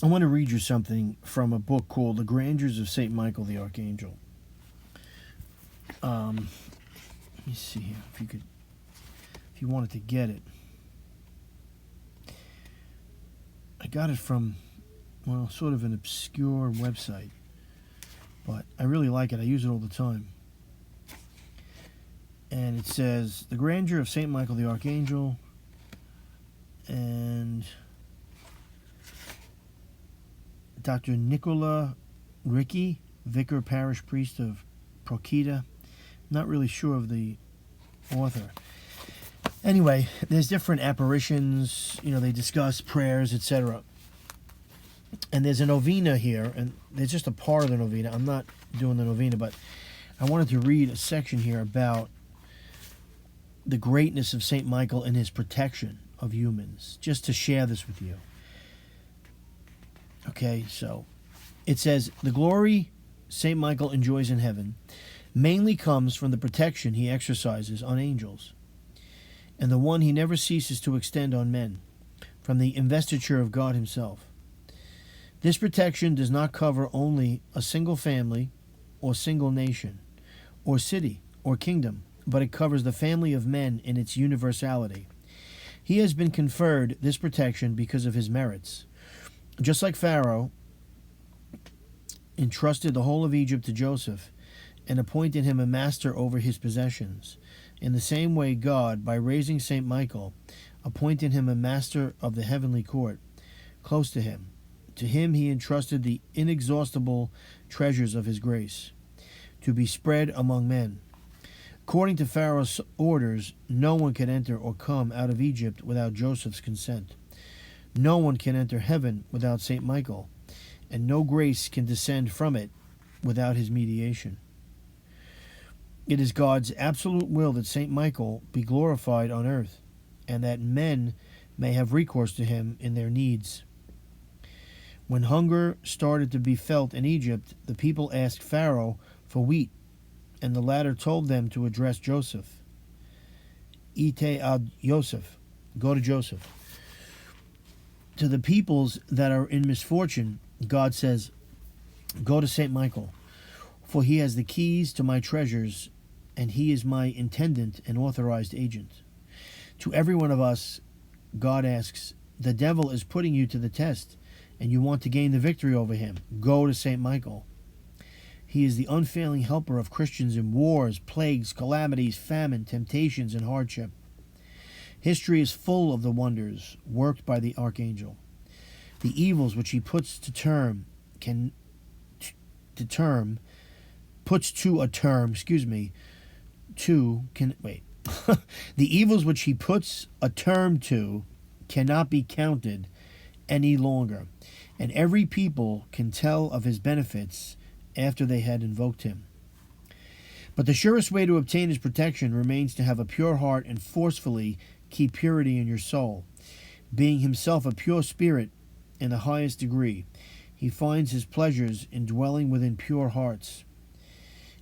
I want to read you something from a book called The Grandeurs of St. Michael the Archangel. Let me see here if you wanted to get it. I got it from, well, sort of an obscure website, but I really like it. I use it all the time. And it says, The Grandeur of St. Michael the Archangel, and Dr. Nicola Ricci, vicar parish priest of Procida. Not really sure of the author. Anyway, there's different apparitions, they discuss prayers, etc. And there's a novena here, and there's just a part of the novena. I'm not doing the novena, but I wanted to read a section here about the greatness of St. Michael and his protection of humans, just to share this with you. Okay, so it says, the glory St. Michael enjoys in heaven mainly comes from the protection he exercises on angels, and the one he never ceases to extend on men, from the investiture of God himself. This protection does not cover only a single family or single nation or city or kingdom, but it covers the family of men in its universality. He has been conferred this protection because of his merits. Just like Pharaoh entrusted the whole of Egypt to Joseph and appointed him a master over his possessions, in the same way God, by raising St. Michael, appointed him a master of the heavenly court, close to him. To him he entrusted the inexhaustible treasures of his grace, to be spread among men. According to Pharaoh's orders, no one can enter or come out of Egypt without Joseph's consent. No one can enter heaven without St. Michael, and no grace can descend from it without his mediation. It is God's absolute will that St. Michael be glorified on earth, and that men may have recourse to him in their needs. When hunger started to be felt in Egypt, the people asked Pharaoh for wheat, and the latter told them to address Joseph. Ite ad Yosef, go to Joseph. To the peoples that are in misfortune, God says, go to St. Michael, for he has the keys to my treasures, and he is my intendant and authorized agent. To every one of us, God asks, the devil is putting you to the test, and you want to gain the victory over him. Go to St. Michael. He is the unfailing helper of Christians in wars, plagues, calamities, famine, temptations, and hardship. History is full of the wonders worked by the archangel. The evils which he puts to the evils which he puts a term to cannot be counted any longer, and every people can tell of his benefits after they had invoked him. But the surest way to obtain his protection remains to have a pure heart and forcefully keep purity in your soul. Being himself a pure spirit in the highest degree, he finds his pleasures in dwelling within pure hearts.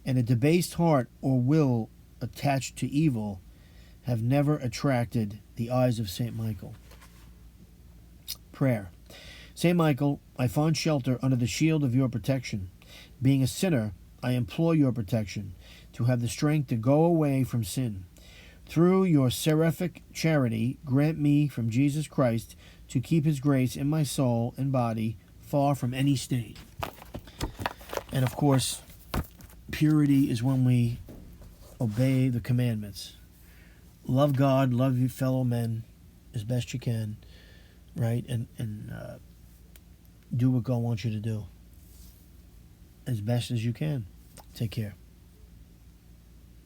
And a debased heart or will attached to evil have never attracted the eyes of St. Michael. Prayer. St. Michael, I find shelter under the shield of your protection. Being a sinner, I implore your protection, to have the strength to go away from sin. Through your seraphic charity, grant me from Jesus Christ to keep his grace in my soul and body, far from any stain. And of course, purity is when we obey the commandments. Love God, love your fellow men as best you can, right? And do what God wants you to do as best as you can. Take care.